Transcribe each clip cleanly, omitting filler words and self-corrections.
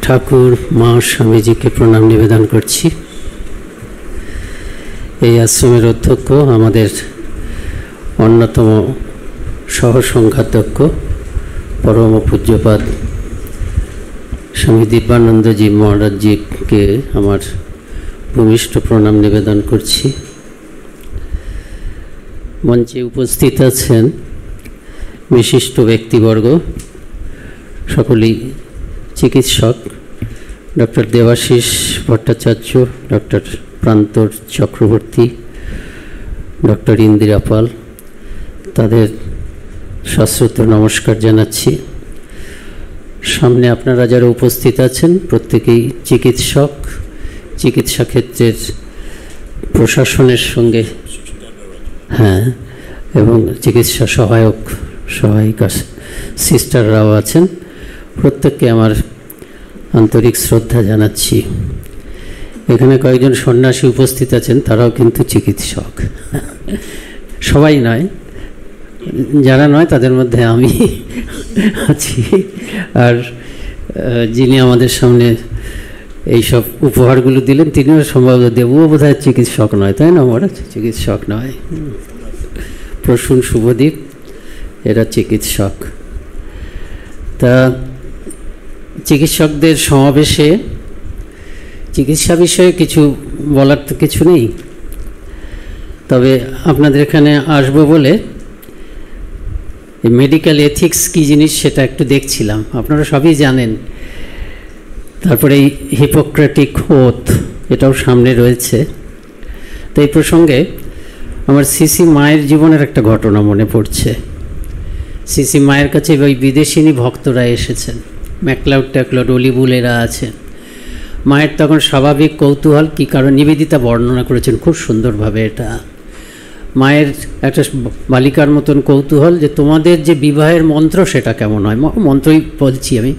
ঠাকুর মা স্বামীজিকে প্রণাম নিবেদন করছি। এই আশ্রমের অধ্যক্ষ আমাদের অন্যতম সহসংঘাধ্যক্ষ পরম পূজ্যপাদ স্বামী দিব্যানন্দজি মহারাজজিকে আমার ভূমিষ্ঠ প্রণাম নিবেদন করছি। মঞ্চে উপস্থিত আছেন বিশিষ্ট ব্যক্তিবর্গ, সকলেই চিকিৎসক, ডক্টর দেবাশিস ভট্টাচার্য, ডক্টর প্রান্তর চক্রবর্তী, ডক্টর ইন্দিরা পাল, তাদের সশ্রদ্ধ নমস্কার জানাচ্ছি। সামনে আপনারা যারা উপস্থিত আছেন প্রত্যেকেই চিকিৎসক, চিকিৎসা ক্ষেত্রের প্রশাসনের সঙ্গে এবং চিকিৎসা সহায়িকা সিস্টাররাও আছেন। প্রত্যেককে আমার আন্তরিক শ্রদ্ধা জানাচ্ছি। এখানে কয়েকজন সন্ন্যাসী উপস্থিত আছেন, তারাও কিন্তু চিকিৎসক, সবাই নয়, যারা নয় তাদের মধ্যে আমি আছি। আর যিনি আমাদের সামনে এইসব উপহারগুলো দিলেন তিনিও সম্ভবত দেবুও বোধহয় চিকিৎসক নয়, তাই না? ওরা চিকিৎসক নয়, প্রসূন শুভদীপ এরা চিকিৎসক। তা চিকিৎসকদের সমাবেশে চিকিৎসা বিষয়ে কিছু বলার তো কিছু নেই, তবে আপনাদের এখানে আসবো বলে মেডিকেল এথিক্স কী জিনিস সেটা একটু দেখছিলাম। আপনারা সবই জানেন। তারপরে এই হিপোক্রেটিক ওথ এটাও সামনে রয়েছে। তো এই প্রসঙ্গে আমার সিসি মায়ের জীবনের একটা ঘটনা মনে পড়ছে। সিসি মায়ের কাছে ওই বিদেশিনী ভক্তরা এসেছেন, ম্যাকলাউড ট্যাকলাউড অলিবুলেরা আছেন। মায়ের তখন স্বাভাবিক কৌতূহল, কী কারণ নিবেদিতা বর্ণনা করেছেন খুব সুন্দরভাবে। এটা মায়ের একটা বালিকার মতন কৌতূহল যে তোমাদের যে বিবাহের মন্ত্র সেটা কেমন হয়, মন্ত্রই বলছি আমি।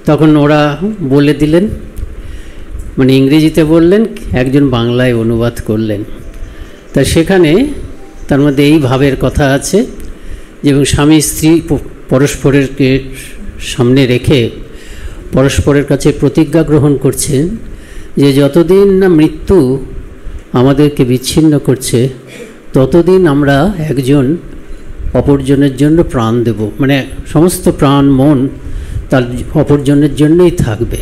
তখন ওরা বলে দিলেন, মানে ইংরেজিতে বললেন, একজন বাংলায় অনুবাদ করলেন। তা সেখানে তার মধ্যে এই ভাবের কথা আছে যে স্বামী স্ত্রী পরস্পরের সামনে রেখে পরস্পরের কাছে প্রতিজ্ঞা গ্রহণ করছেন যে যতদিন না মৃত্যু আমাদেরকে বিচ্ছিন্ন করছে ততদিন আমরা একজন অপরজনের জন্য প্রাণ দেব, মানে সমস্ত প্রাণ মন তার অপরজনের জন্যই থাকবে।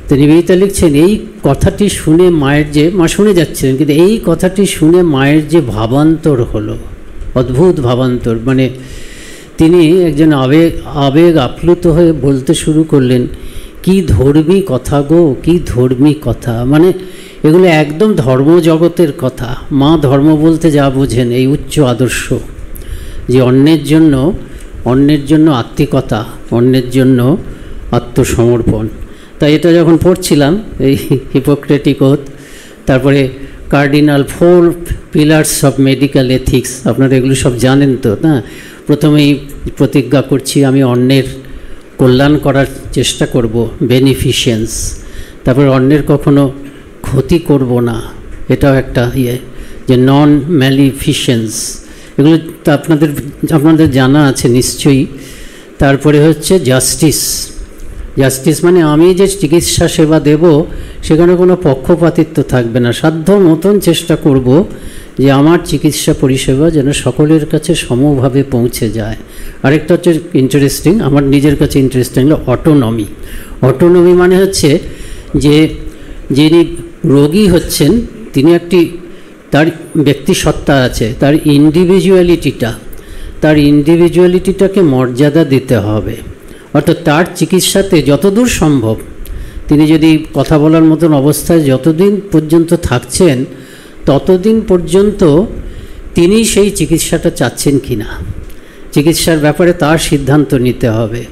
তো নিবেদিতা লিখছেন এই কথাটি শুনে মায়ের যে মা শুনে যাচ্ছিলেন, কিন্তু এই কথাটি শুনে মায়ের যে ভাবান্তর হলো, অদ্ভুত ভাবান্তর। মানে তিনি একজন আবেগ আপ্লুত হয়ে বলতে শুরু করলেন, কি ধর্মী কথা গো, কি ধর্মী কথা। মানে এগুলো একদম ধর্মজগতের কথা। মা ধর্ম বলতে যা বোঝেন এই উচ্চ আদর্শ, যে অন্যের জন্য আত্মিকতা, অন্যের জন্য আত্মসমর্পণ। তাই এটা যখন পড়ছিলাম এই হিপোক্রেটিক ওথ, তারপরে cardinal 4 pillars of medical ethics, আপনারা এগুলো সব জানেন তো না? প্রথমেই প্রতিজ্ঞা করছি আমি অন্যের কল্যাণ করার চেষ্টা করব, বেনিফিশিয়েন্স। তারপর অন্যের কখনো ক্ষতি করব না, এটাও একটা যে নন ম্যালিফিশেন্স, এগুলো তো আপনাদের জানা আছে নিশ্চয়ই। তারপরে হচ্ছে জাস্টিস। জাস্টিস মানে আমি যে চিকিৎসা সেবা দেব সেখানে কোনো পক্ষপাতিত্ব থাকবে না, সাধ্য মতন চেষ্টা করব যে আমার চিকিৎসা পরিষেবা যেন সকলের কাছে সমভাবে পৌঁছে যায়। আরেকটা হচ্ছে ইন্টারেস্টিং, আমার নিজের কাছে ইন্টারেস্টিং হলো অটোনমি। অটোনমি মানে হচ্ছে যে যিনি রোগী হচ্ছেন তিনি তার ব্যক্তিসত্তা আছে, তার ইন্ডিভিজুয়ালিটিটাকে মর্যাদা দিতে হবে। অর্থাৎ তার চিকিৎসাতে যতদূর সম্ভব তিনি যদি কথা বলার মতন অবস্থায় যতদিন পর্যন্ত থাকছেন ততদিন পর্যন্ত তিনি সেই চিকিৎসাটা চাচ্ছেন কি না, চিকিৎসার ব্যাপারে তার সিদ্ধান্ত নিতে হবে।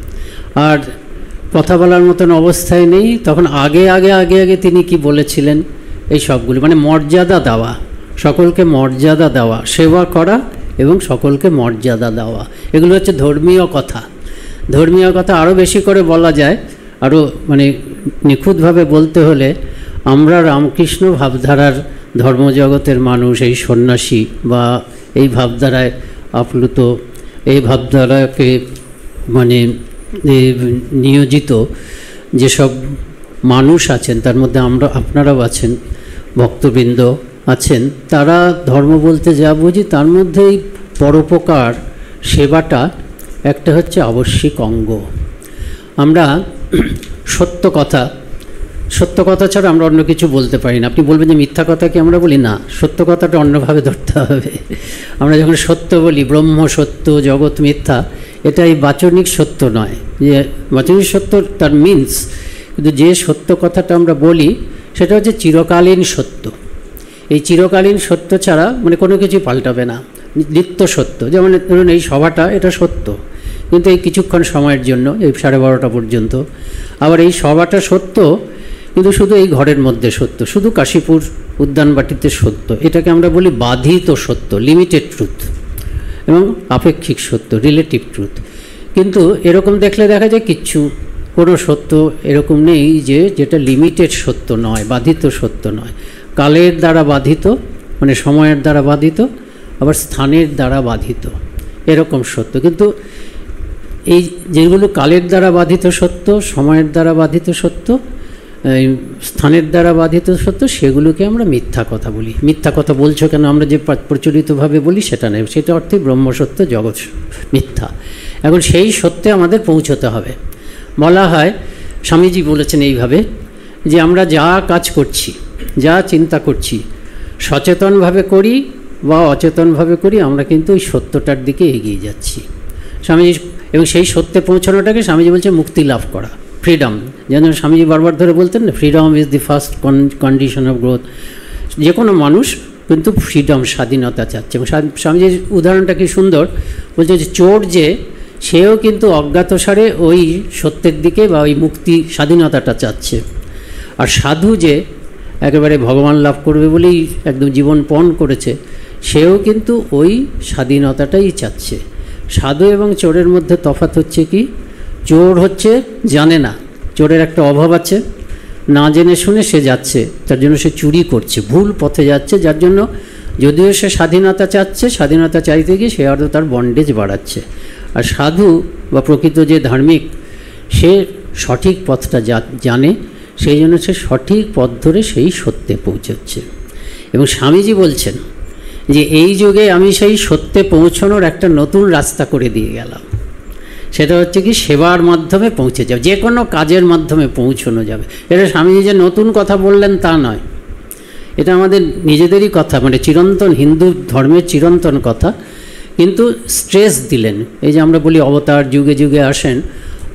আর কথা বলার মতন অবস্থায় নেই তখন আগে তিনি কি বলেছিলেন এই সবগুলি, মানে মর্যাদা দেওয়া, সকলকে মর্যাদা দেওয়া, সেবা করা এবং সকলকে মর্যাদা দেওয়া, এগুলো হচ্ছে ধর্মীয় কথা। ধর্মীয় কথা আরও বেশি করে বলা যায়, আরও মানে নিখুঁতভাবে বলতে হলে আমরা রামকৃষ্ণ ভাবধারার ধর্মজগতের মানুষ, এই সন্ন্যাসী বা এই ভাবধারায় আপ্লুত, এই ভাবধারাকে মানে নিয়োজিত যেসব মানুষ আছেন, তার মধ্যে আপনারাও আছেন, ভক্তবৃন্দ আছেন, তারা ধর্ম বলতে যা বুঝি তার মধ্যেই পরোপকার সেবাটা একটা হচ্ছে আবশ্যিক অঙ্গ। আমরা সত্য কথা ছাড়া আমরা অন্য কিছু বলতে পারি না। আপনি বলবেন যে মিথ্যা কথা কি আমরা বলি? না, সত্য কথাটা অন্যভাবে ধরতে হবে। আমরা যখন সত্য বলি, ব্রহ্ম সত্য, জগৎ মিথ্যা, এটা এই বাচনিক সত্য নয়। যে বাচনিক সত্য তার মিনস, কিন্তু যে সত্য কথাটা আমরা বলি সেটা হচ্ছে চিরকালীন সত্য। এই চিরকালীন সত্য ছাড়া মানে কোনো কিছুই পাল্টাবে না, নিত্য সত্য। যেমন ধরুন এই সভাটা, এটা সত্য, কিন্তু এই কিছুক্ষণ সময়ের জন্য, এই 12:30 পর্যন্ত। আবার এই সভাটা সত্য, কিন্তু শুধু এই ঘরের মধ্যে সত্য, শুধু কাশীপুর উদ্যানবাটিতে সত্য। এটাকে আমরা বলি বাধিত সত্য, লিমিটেড ট্রুথ, এবং আপেক্ষিক সত্য, রিলেটিভ ট্রুথ। কিন্তু এরকম দেখলে দেখা যায় কোনো সত্য এরকম নেই যেটা লিমিটেড সত্য নয়, বাধিত সত্য নয়। কালের দ্বারা বাধিত, মানে সময়ের দ্বারা বাধিত, আবার স্থানের দ্বারা বাধিত, এরকম সত্য। কিন্তু এই যেগুলো কালের দ্বারা বাধিত সত্য, সময়ের দ্বারা বাধিত সত্য, স্থানের দ্বারা বাধিত সত্য, সেগুলোকে আমরা মিথ্যা কথা বলি। মিথ্যা কথা বলছো কেন আমরা যে প্রচলিতভাবে বলি সেটা নেই, সেটা অর্থে ব্রহ্মসত্য, জগৎ মিথ্যা। এখন সেই সত্যে আমাদের পৌঁছতে হবে। বলা হয়, স্বামীজি বলেছেন এইভাবে, যে আমরা যা কাজ করছি, যা চিন্তা করছি, সচেতনভাবে করি বা অচেতনভাবে করি, আমরা কিন্তু ওই সত্যটার দিকে এগিয়ে যাচ্ছি। স্বামীজি, এবং সেই সত্যে পৌঁছানোটাকে স্বামীজি বলছে মুক্তি লাভ করা, ফ্রিডম। যেন স্বামীজি বারবার ধরে বলতেন না, freedom is the first condition of growth. যে কোনো মানুষ কিন্তু ফ্রিডম, স্বাধীনতা চাচ্ছে। এবং স্বামীজির উদাহরণটা কি সুন্দর, বলছে যে চোর যে, সেও কিন্তু অজ্ঞাতসারে ওই সত্যের দিকে বা ওই মুক্তি, স্বাধীনতাটা চাচ্ছে। আর সাধু যে একেবারে ভগবান লাভ করবে বলেই একদম জীবন পণ করেছে, সেও কিন্তু ওই স্বাধীনতাটাই চাচ্ছে। সাধু এবং চোরের মধ্যে তফাৎ হচ্ছে কি, চোর হচ্ছে জানে না, চোরের একটা অভাব আছে, না জেনে শুনে সে যাচ্ছে, তার জন্য সে চুরি করছে, ভুল পথে যাচ্ছে, যার জন্য যদিও সে স্বাধীনতা চাচ্ছে, স্বাধীনতা চাইতে গিয়ে সে আরও তার বন্ডেজ বাড়াচ্ছে। আর সাধু বা প্রকৃত যে ধার্মিক, সে সঠিক পথটা জানে, সেই জন্য সে সঠিক পথ ধরে সেই সত্যে পৌঁছচ্ছে। এবং স্বামীজি বলছেন যে এই যুগে আমি সেই সত্যে পৌঁছানোর একটা নতুন রাস্তা করে দিয়ে গেলাম। সেটা হচ্ছে কি, সেবার মাধ্যমে পৌঁছে যাবে, যে কোনো কাজের মাধ্যমে পৌঁছানো যাবে। এটা স্বামীজি যে নতুন কথা বললেন তা নয়, এটা আমাদের নিজেদেরই কথা, মানে চিরন্তন হিন্দু ধর্মের চিরন্তন কথা। কিন্তু স্ট্রেস দিলেন, এই যে আমরা বলি অবতার যুগে যুগে আসেন,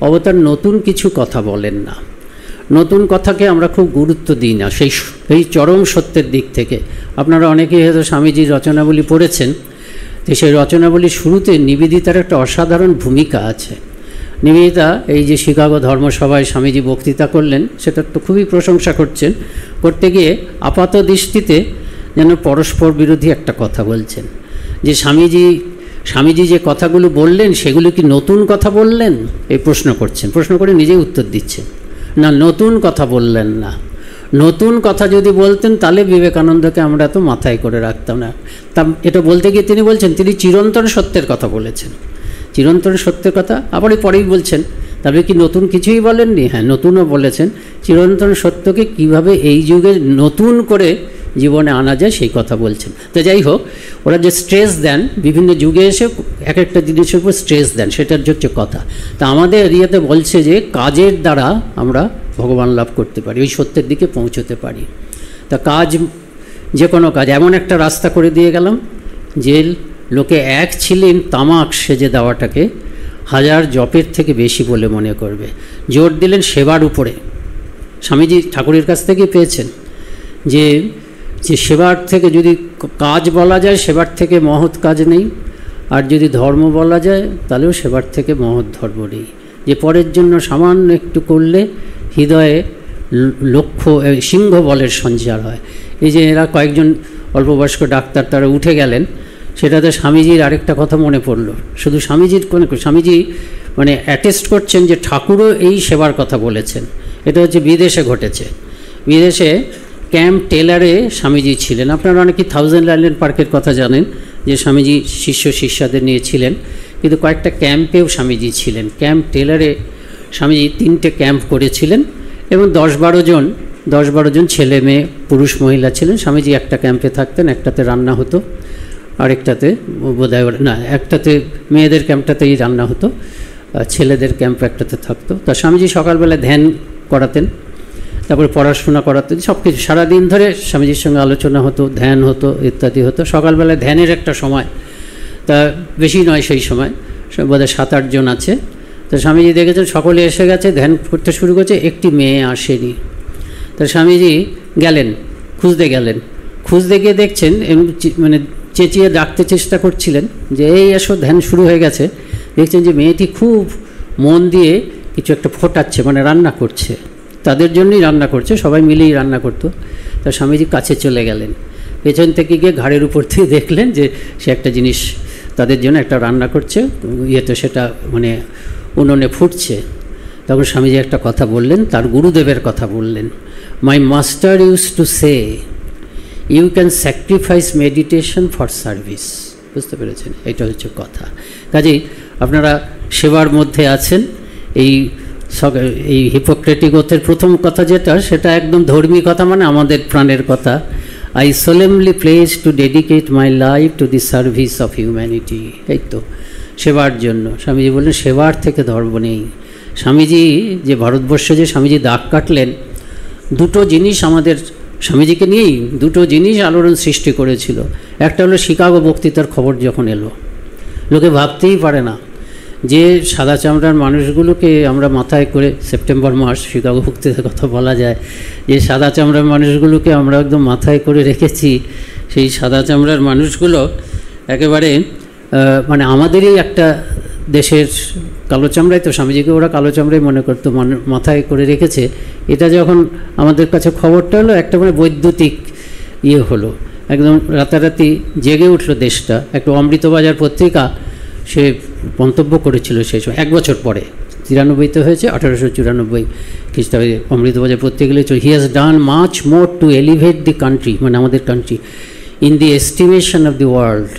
অবতার নতুন কিছু কথা বলেন না, নতুন কথাকে আমরা খুব গুরুত্ব দিই না সেই চরম সত্যের দিক থেকে। আপনারা অনেকেই হয়তো স্বামীজির রচনাবলী পড়েছেন, তো সেই রচনাবলীর শুরুতে নিবেদিতার একটা অসাধারণ ভূমিকা আছে। নিবেদিতা এই যে শিকাগো ধর্মসভায় স্বামীজি বক্তৃতা করলেন, সেটা তো খুবই প্রশংসা করতে গিয়ে আপাত দৃষ্টিতে যেন পরস্পর বিরোধী একটা কথা বলছেন। যে স্বামীজি যে কথাগুলো বললেন সেগুলো কি নতুন কথা বললেন, এই প্রশ্ন করে নিজেই উত্তর দিচ্ছেন, না নতুন কথা বললেন না। নতুন কথা যদি বলতেন তাহলে বিবেকানন্দকে আমরা তো মাথায় করে রাখতাম না। তা এটা বলতে গিয়ে তিনি বলছেন তিনি চিরন্তন সত্যের কথা বলেছেন, চিরন্তন সত্যের কথা। আবার পরেই বলছেন, তবে কি নতুন কিছুই বলেননি? হ্যাঁ, নতুনও বলেছেন। চিরন্তন সত্যকে কিভাবে এই যুগে নতুন করে জীবনে আনা যায় সেই কথা বলছেন। তো যাই হোক, ওরা যে স্ট্রেস দেন, বিভিন্ন যুগে এসে এক একটা জিনিসের উপর স্ট্রেস দেন, সেটার হচ্ছে কথা। তা আমাদের এরিয়াতে বলছে যে কাজের দ্বারা আমরা ভগবান লাভ করতে পারি, ওই সত্যের দিকে পৌঁছতে পারি। তা কাজ, যে কোনো কাজ, এমন একটা রাস্তা করে দিয়ে গেলাম যে লোকে এক ছিলেন তামাক সেজে দেওয়াটাকে 1000 জপের থেকে বেশি বলে মনে করবে। জোর দিলেন সেবার উপরে। স্বামীজি ঠাকুরের কাছ থেকে পেয়েছেন যে সেবার থেকে যদি কাজ বলা যায়, সেবার থেকে মহৎ কাজ নেই। আর যদি ধর্ম বলা যায় তাহলেও সেবার থেকে মহৎ ধর্ম নেই। যে পরের জন্য সামান্য একটু করলে হৃদয়ে সিংহ বলের সঞ্চার হয়। এই যে এরা কয়েকজন অল্পবয়স্ক ডাক্তার তারা উঠে গেলেন, সেটাতে স্বামীজির আরেকটা কথা মনে পড়ল। শুধু স্বামীজি মানে অ্যাটেস্ট করছেন যে ঠাকুরও এই সেবার কথা বলেছেন। এটা হচ্ছে বিদেশে ঘটেছে। বিদেশে ক্যাম্প টেলারে স্বামীজি ছিলেন। আপনারা অনেকেই থাউজেন্ড আইল্যান্ড পার্কের কথা জানেন, যে স্বামীজি শিষ্যদের নিয়ে ছিলেন, কিন্তু কয়েকটা ক্যাম্পেও স্বামীজি ছিলেন। ক্যাম্প টেলারে স্বামীজি 3টে ক্যাম্প করেছিলেন এবং 10-12 জন ছেলে মেয়ে পুরুষ মহিলা ছিলেন। স্বামীজি একটা ক্যাম্পে থাকতেন, একটাতে রান্না হতো, আরেকটাতে বোধহয় না, একটাতে মেয়েদের ক্যাম্পটাতেই রান্না হতো, ছেলেদের ক্যাম্প একটাতে থাকতো। তা স্বামীজি সকালবেলা ধ্যান করাতেন, তারপরে পড়াশোনা করাতেন, সব কিছু সারাদিন ধরে স্বামীজির সঙ্গে আলোচনা হতো, ধ্যান হতো, ইত্যাদি হতো। সকালবেলা ধ্যানের একটা সময়, তা বেশি নয়, সেই সময় বোধহয় 7-8 জন আছে। তো স্বামীজি দেখেছেন সকলে এসে গেছে, ধ্যান করতে শুরু করছে, একটি মেয়ে আসেনি। তা স্বামীজি গেলেন, খুঁজতে গিয়ে দেখছেন, মানে চেঁচিয়ে ডাকতে চেষ্টা করছিলেন যে এই এসো, ধ্যান শুরু হয়ে গেছে। দেখছেন যে মেয়েটি খুব মন দিয়ে কিছু একটা ফোটাচ্ছে, মানে রান্না করছে, তাদের জন্যই রান্না করছে, সবাই মিলেই রান্না করতো। তা স্বামীজি কাছে চলে গেলেন, পেছন থেকে গিয়ে ঘাড়ের উপর থেকে দেখলেন যে সে একটা জিনিস তাদের জন্য একটা রান্না করছে, ইয়েতে সেটা মানে উনুনে ফুটছে। তখন স্বামীজি একটা কথা বললেন, তার গুরুদেবের কথা বললেন, my master use to say you can sacrifice meditation for service. বুঝতে পেরেছেন? এটা হচ্ছে কথা। কাজেই আপনারা সেবার মধ্যে আছেন। এই হিপোক্রেটিক ওথের প্রথম কথা যেটা, সেটা একদম ধর্মী কথা, মানে আমাদের প্রাণের কথা। I solemnly pledge to dedicate my life to the service of humanity. এই তো সেবার জন্য। স্বামীজি বললেন সেবার থেকে ধর্ম নেই। স্বামীজি যে ভারতবর্ষে যে স্বামীজি দাগ কাটলেন, দুটো জিনিস আমাদের স্বামীজিকে নিয়েই দুটো জিনিস আলোড়ন সৃষ্টি করেছিল। একটা হলো শিকাগো বক্তৃতার খবর যখন এলো, লোকে ভাবতেই পারে না যে সাদা চামড়ার মানুষগুলোকে আমরা মাথায় করে, সেপ্টেম্বর মাস শিকাগো বক্তৃতার কথা বলা যায়, যে সাদা চামড়ার মানুষগুলোকে আমরা একদম মাথায় করে রেখেছি। সেই সাদা চামড়ার মানুষগুলো একেবারে মানে আমাদেরই একটা দেশের কালো চামড়াই, তো স্বামীজিকে ওরা কালো চামড়াই মনে করতো, মাথায় করে রেখেছে। এটা যখন আমাদের কাছে খবরটা হলো, একটা মানে বৈদ্যুতিক ইয়ে হলো, একদম রাতারাতি জেগে উঠলো দেশটা। একটা অমৃতবাজার পত্রিকা সে মন্তব্য করেছিল সেই সময়, 1 বছর পরে, 93-তে হয়েছে, 1894 খ্রিস্টাব্দে অমৃতবাজার পত্রিকা লিখেছিল, he has done much more to elevate the country, মানে আমাদের country, in the estimation of the world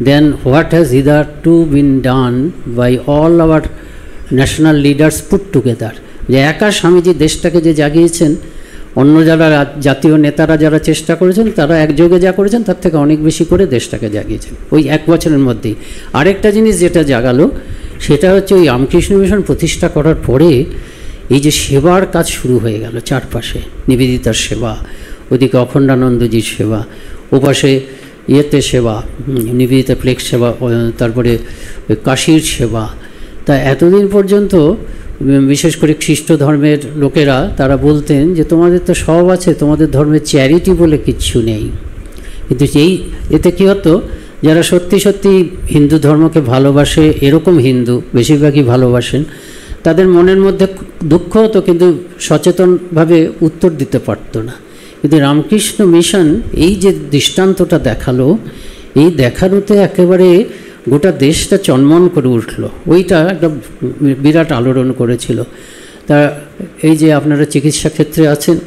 than what has hitherto been done by all our national leaders put together. যে একা স্বামীজি দেশটাকে যে জাগিয়েছেন, অন্য যারা জাতীয় নেতারা যারা চেষ্টা করেছেন, তারা একযোগে যা করেছেন তার থেকে অনেক বেশি করে দেশটাকে জাগিয়েছেন ওই 1 বছরের মধ্যেই। আরেকটা জিনিস যেটা জাগালো, সেটা হচ্ছে ওই রামকৃষ্ণ মিশন প্রতিষ্ঠা করার পরে এই যে সেবার কাজ শুরু হয়ে গেল চারপাশে, নিবেদিতার সেবা, ওদিকে অখণ্ডানন্দজির সেবা, ওপাশে ইয়েতে সেবা, নিবেদিতা প্লেক্স সেবা, তারপরে কাশীর সেবা। তা এতদিন পর্যন্ত বিশেষ করে খ্রিস্ট ধর্মের লোকেরা তারা বলতেন যে তোমাদের তো সব আছে, তোমাদের ধর্মের চ্যারিটি বলে কিচ্ছু নেই। কিন্তু এতে কী হতো, যারা সত্যি সত্যি হিন্দু ধর্মকে ভালোবাসে, এরকম হিন্দু বেশিরভাগই ভালোবাসেন, তাদের মনের মধ্যে দুঃখ হতো, কিন্তু সচেতনভাবে উত্তর দিতে পারতো না। কিন্তু রামকৃষ্ণ মিশন এই যে দৃষ্টান্তটা দেখালো, এই দেখানোতে একেবারে গোটা দেশটা চনমন করে উঠলো। ওইটা একটা বিরাট আলোড়ন করেছিল। তা এই যে আপনারা চিকিৎসা ক্ষেত্রে আছেন,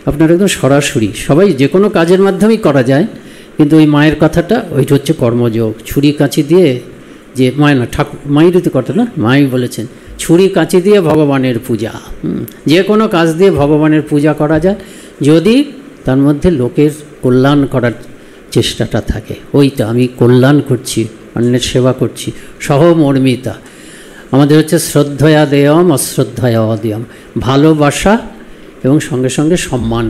আপনারা একদম সরাসরি সবাই যে কোনো কাজের মাধ্যমেই করা যায়, কিন্তু ওই মায়ের কথাটা, ওইটা হচ্ছে কর্মযোগ। ছুরি কাঁচি দিয়ে যে মায় না, মায়েরই তো কথা না, মাই বলেছেন ছুরি কাঁচি দিয়ে ভগবানের পূজা। যে কোনো কাজ দিয়ে ভগবানের পূজা করা যায়, যদি তার মধ্যে লোকের কল্যাণ করার চেষ্টাটা থাকে। ওইটা আমি কল্যাণ করছি, অন্যের সেবা করছি, সহমর্মিতা। আমাদের হচ্ছে শ্রদ্ধয়া দেয়ম অশ্রদ্ধয়া অদেয়ম, ভালোবাসা এবং সঙ্গে সঙ্গে সম্মান।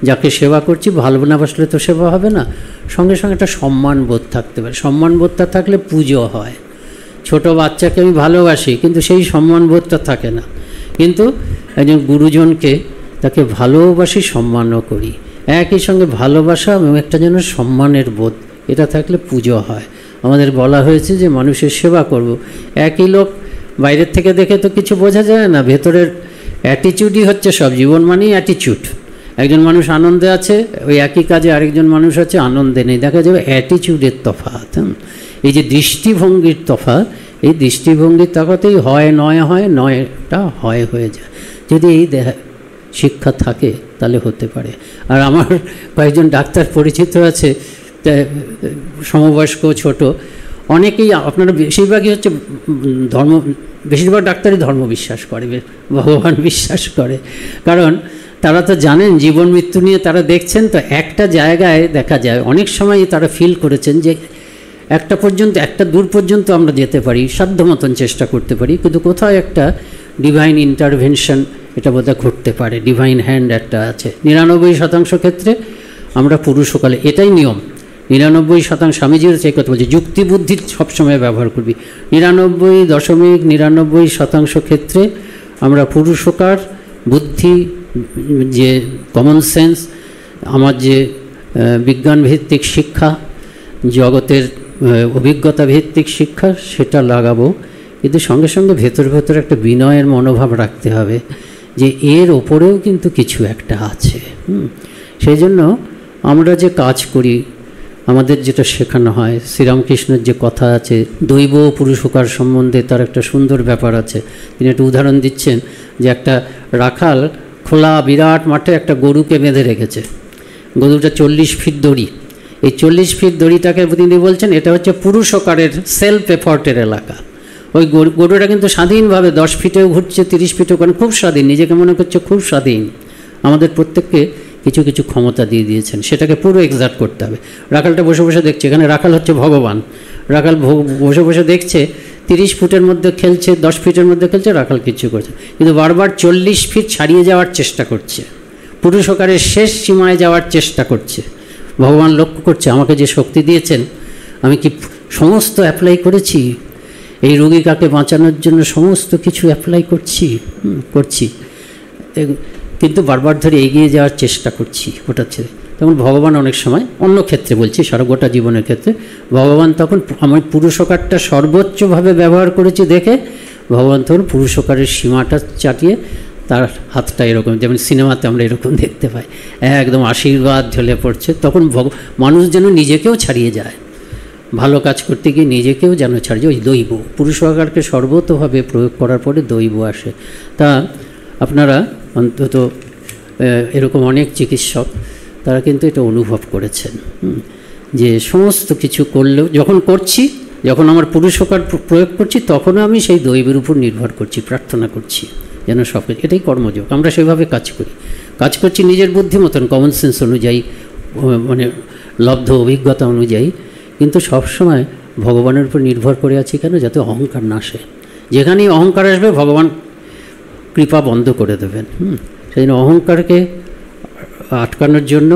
যাকে সেবা করছি ভালো না বাসলে তো সেবা হবে না, সঙ্গে সঙ্গে একটা সম্মান বোধ থাকতে পারে। সম্মান বোধটা থাকলে পুজো হয়। ছোট বাচ্চাকে আমি ভালোবাসি, কিন্তু সেই সম্মান বোধটা থাকে না। কিন্তু একজন গুরুজনকে তাকে ভালোবাসি, সম্মানও করি, একই সঙ্গে ভালোবাসা এবং একটা যেন সম্মানের বোধ, এটা থাকলে পুজো হয়। আমাদের বলা হয়েছে যে মানুষের সেবা করব। একই লোক বাইরের থেকে দেখে তো কিছু বোঝা যায় না, ভেতরের অ্যাটিটিউডই হচ্ছে সব। জীবন মানেই অ্যাটিটিউড। একজন মানুষ আনন্দে আছে, ওই একই কাজে আরেকজন মানুষ আছে আনন্দে নেই, দেখা যাবে অ্যাটিটিউডের তফাৎ। এই যে দৃষ্টিভঙ্গির তফাৎ, এই দৃষ্টিভঙ্গির তফাতেই হয় নয় হয়, নয়টা হয় হয়ে যায়। যদি এই শিক্ষা থাকে তাহলে হতে পারে। আর আমার কয়েকজন ডাক্তার পরিচিত আছে, সমবয়স্ক ছোট, অনেকেই আপনারা বেশিরভাগই হচ্ছে বেশিরভাগ ডাক্তারই ধর্ম বিশ্বাস করে, ভগবান বিশ্বাস করে, কারণ তারা তো জানেন জীবন মৃত্যু নিয়ে তারা দেখছেন। তো একটা জায়গায় দেখা যায় অনেক সময় তারা ফিল করেছেন যে একটা দূর পর্যন্ত আমরা যেতে পারি, সাধ্য মতন চেষ্টা করতে পারি, কিন্তু কোথাও একটা ডিভাইন ইন্টারভেনশন এটা বোধহয় ঘটতে পারে, ডিভাইন হ্যান্ড একটা আছে। 99% ক্ষেত্রে আমরা পুরুষকালে, এটাই নিয়ম। 99% স্বামীজির সেই কথা বলছে, যুক্তি বুদ্ধি সবসময় ব্যবহার করবি। 99.99% ক্ষেত্রে আমরা পুরুষকার, বুদ্ধি, যে কমন সেন্স, আমার যে বিজ্ঞান ভিত্তিক শিক্ষা, জগতের অভিজ্ঞতা ভিত্তিক শিক্ষা, সেটা লাগাবো। কিন্তু সঙ্গে সঙ্গে ভেতর ভেতর একটা বিনয়ের মনোভাব রাখতে হবে যে এর ওপরেও কিন্তু কিছু একটা আছে। সেই জন্য আমরা যে কাজ করি, আমাদের যেটা শেখানো হয়, শ্রীরামকৃষ্ণের যে কথা আছে দৈব পুরুষকার সম্বন্ধে, তার একটা সুন্দর ব্যাপার আছে। তিনি একটা উদাহরণ দিচ্ছেন যে একটা রাখাল খোলা বিরাট মাঠে একটা গরুকে বেঁধে রেখেছে। গরুটা 40 ফিট দড়ি, এই 40 ফিট দড়িটাকে তিনি বলছেন এটা হচ্ছে পুরুষকারের সেলফ এফর্টের এলাকা। ওই গরুটা কিন্তু স্বাধীনভাবে 10 ফিটেও ঘুরছে, 30 ফিটেও, কারণ খুব স্বাধীন, নিজেকে মনে করছে খুব স্বাধীন। আমাদের প্রত্যেককে কিছু কিছু ক্ষমতা দিয়ে দিয়েছেন, সেটাকে পুরো এক্সার্ট করতে হবে। রাখালটা বসে বসে দেখছে, এখানে রাখাল হচ্ছে ভগবান। রাখাল বসে বসে দেখছে 30 ফুটের মধ্যে খেলছে, 10 ফিটের মধ্যে খেলছে, রাখাল কিছু করছে, কিন্তু বারবার 40 ফিট ছাড়িয়ে যাওয়ার চেষ্টা করছে, পুরুষকারের শেষ সীমায় যাওয়ার চেষ্টা করছে। ভগবান লক্ষ্য করছে আমাকে যে শক্তি দিয়েছেন, আমি কি সমস্ত অ্যাপ্লাই করেছি, এই রোগীকাকে বাঁচানোর জন্য সমস্ত কিছু অ্যাপ্লাই করছি, কিন্তু বারবার ধরে এগিয়ে যাওয়ার চেষ্টা করছি ওটা ছেড়ে। তখন ভগবান অনেক সময়, অন্য ক্ষেত্রে বলছি, সারা গোটা জীবনের ক্ষেত্রে, ভগবান তখন আমি পুরুষকারটা সর্বোচ্চভাবে ব্যবহার করেছি দেখে ভগবান তখন পুরুষকারের সীমাটা চাটিয়ে তার হাতটা এরকম, যেমন সিনেমাতে আমরা এরকম দেখতে পাই, একদম আশীর্বাদ ঝলে পড়ছে। তখন মানুষ যেন নিজেকেও ছাড়িয়ে যায়, ভালো কাজ করতে গিয়ে নিজেকেও যেন ছাড়িয়ে, ওই দৈব পুরুষকারকে সর্বতভাবে প্রয়োগ করার পরে দৈব আসে। তা আপনারা অন্তত এরকম অনেক চিকিৎসক তারা কিন্তু এটা অনুভব করেছেন যে সমস্ত কিছু করলেও যখন আমার পুরুষকার প্রয়োগ করছি, তখনও আমি সেই দৈবের উপর নির্ভর করছি, প্রার্থনা করছি যেন সব, এটাই কর্মযোগ। আমরা সেভাবে কাজ করছি নিজের বুদ্ধি মতন, কমন সেন্স অনুযায়ী, মানে লব্ধ অভিজ্ঞতা অনুযায়ী, কিন্তু সবসময় ভগবানের উপর নির্ভর করে আছি। কেন? যাতে অহংকার না আসে। যেখানেই অহংকার আসবে ভগবান কৃপা বন্ধ করে দেবেন। সেই জন্য অহংকারকে আটকানোর জন্য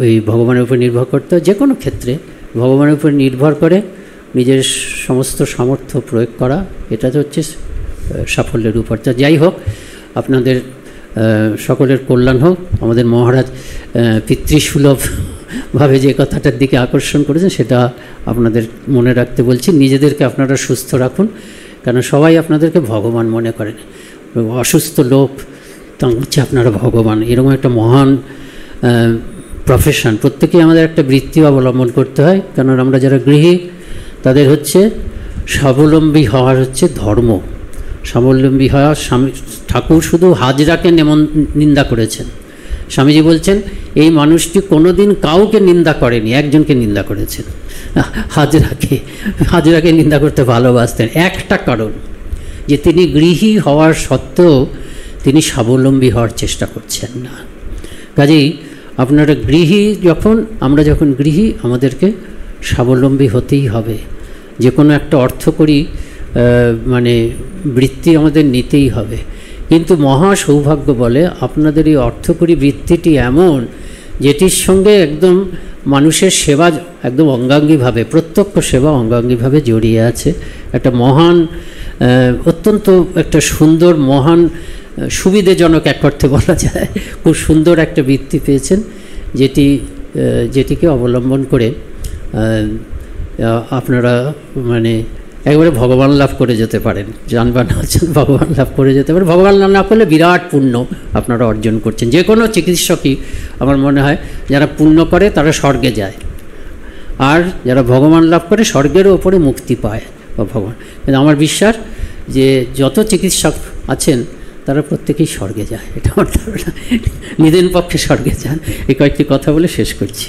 এই ভগবানের উপর নির্ভর করতে হয়। যে কোনো ক্ষেত্রে ভগবানের উপর নির্ভর করে নিজের সমস্ত সামর্থ্য প্রয়োগ করা, এটা তো হচ্ছে সাফল্যের উপর। তা যাই হোক, আপনাদের সকলের কল্যাণ হোক। আমাদের মহারাজ পিতৃসুলভভাবে যে কথাটার দিকে আকর্ষণ করেছেন, সেটা আপনাদের মনে রাখতে বলছি। নিজেদেরকে আপনারা সুস্থ রাখুন, কেন সবাই আপনাদেরকে ভগবান মনে করেন। অসুস্থ লোক তা হচ্ছে আপনারা ভগবান, এরকম একটা মহান প্রফেশন। প্রত্যেকেই আমাদের একটা বৃত্তি অবলম্বন করতে হয়, কারণ আমরা যারা গৃহী তাদের হচ্ছে স্বাবলম্বী হওয়ার হচ্ছে ধর্ম। স্বাবলম্বী হওয়া, ঠাকুর শুধু হাজরাকে নিন্দা করেছেন। স্বামীজি বলছেন এই মানুষটি কোনোদিন কাউকে নিন্দা করেনি, একজনকে নিন্দা করেছেন, হাজরাকে নিন্দা করতে ভালোবাসতেন। একটা কারণ যে তিনি গৃহী হওয়ার সত্ত্বেও তিনি স্বাবলম্বী হওয়ার চেষ্টা করছেন না। কাজেই আপনারা আমরা যখন গৃহী, আমাদেরকে স্বাবলম্বী হতেই হবে। যে কোনো একটা অর্থকরী মানে বৃত্তি আমাদের নিতেই হবে। কিন্তু মহা সৌভাগ্য বলে আপনাদের এই অর্থকরী বৃত্তিটি এমন, যেটির সঙ্গে একদম মানুষের সেবা একদম অঙ্গাঙ্গিভাবে, প্রত্যক্ষ সেবা অঙ্গাঙ্গিভাবে জড়িয়ে আছে। একটা মহান, অত্যন্ত একটা সুন্দর, মহান, সুবিধাজনক এক অর্থে বলা যায়, খুব সুন্দর একটা বৃত্তি পেয়েছেন, যেটিকে অবলম্বন করে আপনারা মানে একবারে ভগবান লাভ করে যেতে পারেন। জানবার না ভগবান লাভ করে যেতে পারেন। ভগবান লাভ না করলে বিরাট পুণ্য আপনারা অর্জন করছেন। যে কোনো চিকিৎসকই আমার মনে হয় যারা পুণ্য করে তারা স্বর্গে যায়, আর যারা ভগবান লাভ করে স্বর্গের ওপরে মুক্তি পায় বা ভগবান। কিন্তু আমার বিশ্বাস যে যত চিকিৎসক আছেন তারা প্রত্যেকেই স্বর্গে যায়, এটা আমার ধারণা। নিদেন পক্ষে স্বর্গে যান। এই কয়েকটি কথা বলে শেষ করছি।